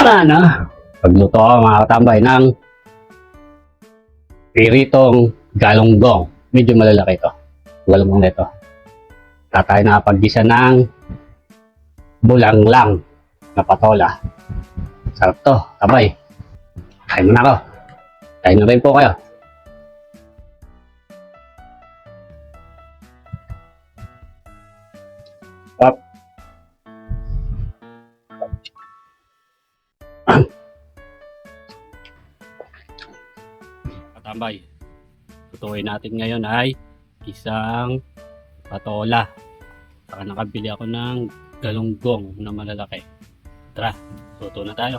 Wala na. Pagluto ako mga katambay ng piritong galunggong. Medyo malalaki ito. Galunggong na ito. Tatay nakapaggisa ng bulanglang na patola. Sarap to, tabay. Kain mo na ako. Kain na rin po kayo. Up. Katambay, tutuin natin ngayon ay isang patola. Saka nakabili ako ng galunggong na malalaki. Tara, luto na tayo.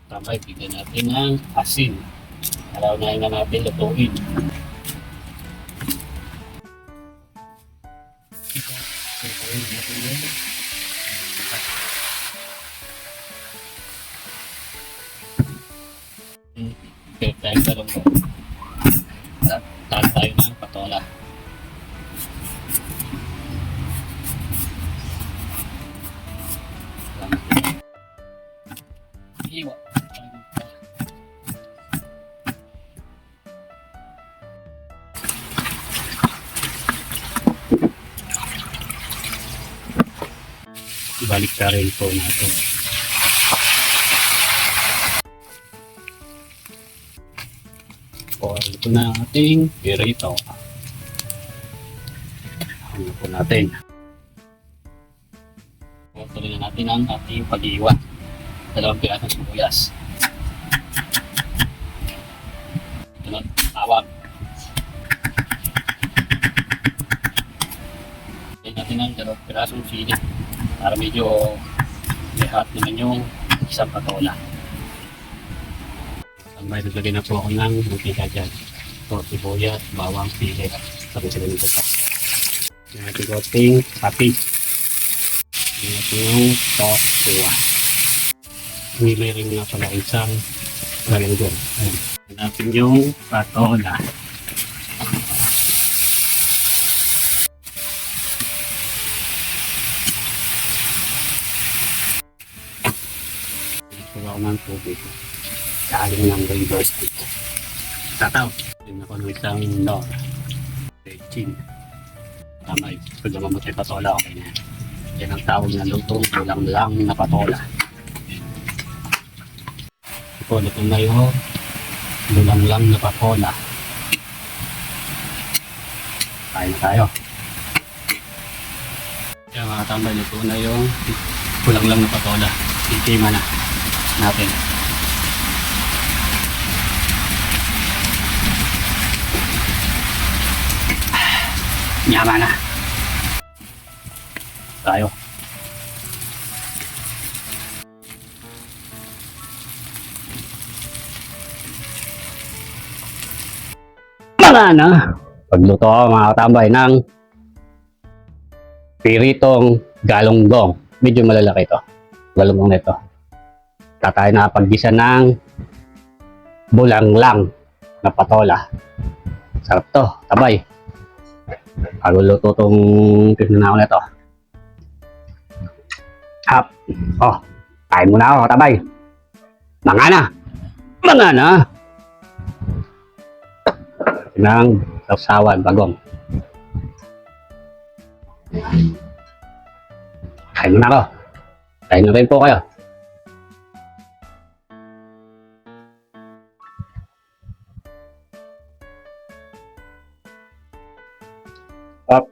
Tambay, bigyan natin ng asin. Para unahin na natin lutuin. Lutuin natin yun. Bigyan tayo galunggong. Tahan tayo ng patola. Iwa. Balik ka rin po natin. Ito na ang ating pirito. Ano po natin. Tuloy na natin ang ating pag-iwan. 2 pirasong sibuyas. Ito na, tawag. Tuloy natin ang 2 pirasong sili. Para medyo lihat naman yung isang patola. May naglagay na po ako ng mantika dyan. Ito, sibuyas, bawang, sili. Sabi sila nito ito. Yung ating goting sapi. Yung ating tokuwa. May rin nga pala isang galunggong. Hanapin yung patola. Nagpagawa ko ng tubig. Kaling ng river stick. Tataw. Tignan ko ng isang nor. Chin. Tama yun. Pag namamatay patola, okay na. Yan ang tawag na lutong bulanglang na patola. Ito, luto na yung bulanglang na patola. Kain na tayo. Kaya mga tambay, luto na yung bulanglang na patola. Itima na natin. Nyama na. Tayo. Wala na. Pagluto ako mga katambay ng piritong galunggong. Medyo malalaki ito. Galunggong na ito. Tatay nakapaggisa ng bulanglang na patola. Sarap to. Tabay. Pagluluto itong tinanaw na ito. Hap. Oh, kain muna ako, tabay. Mga na. Mga na. Nang sausawan, bagong. Kain muna ako. Kain na rin po kayo. Up.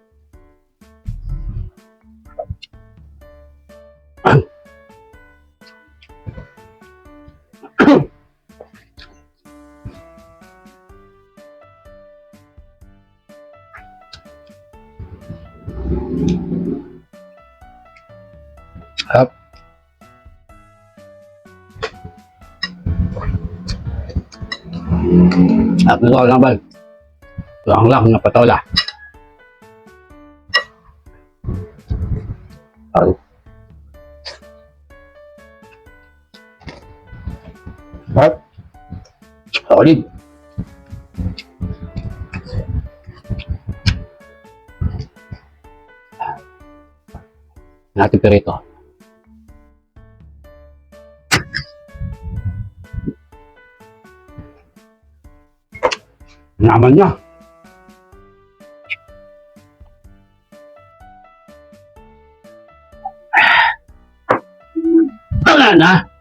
Up. At ito lang ba? Lang na patola. Ay. At, solid. Natin pa rito. Naman niya. Wala na.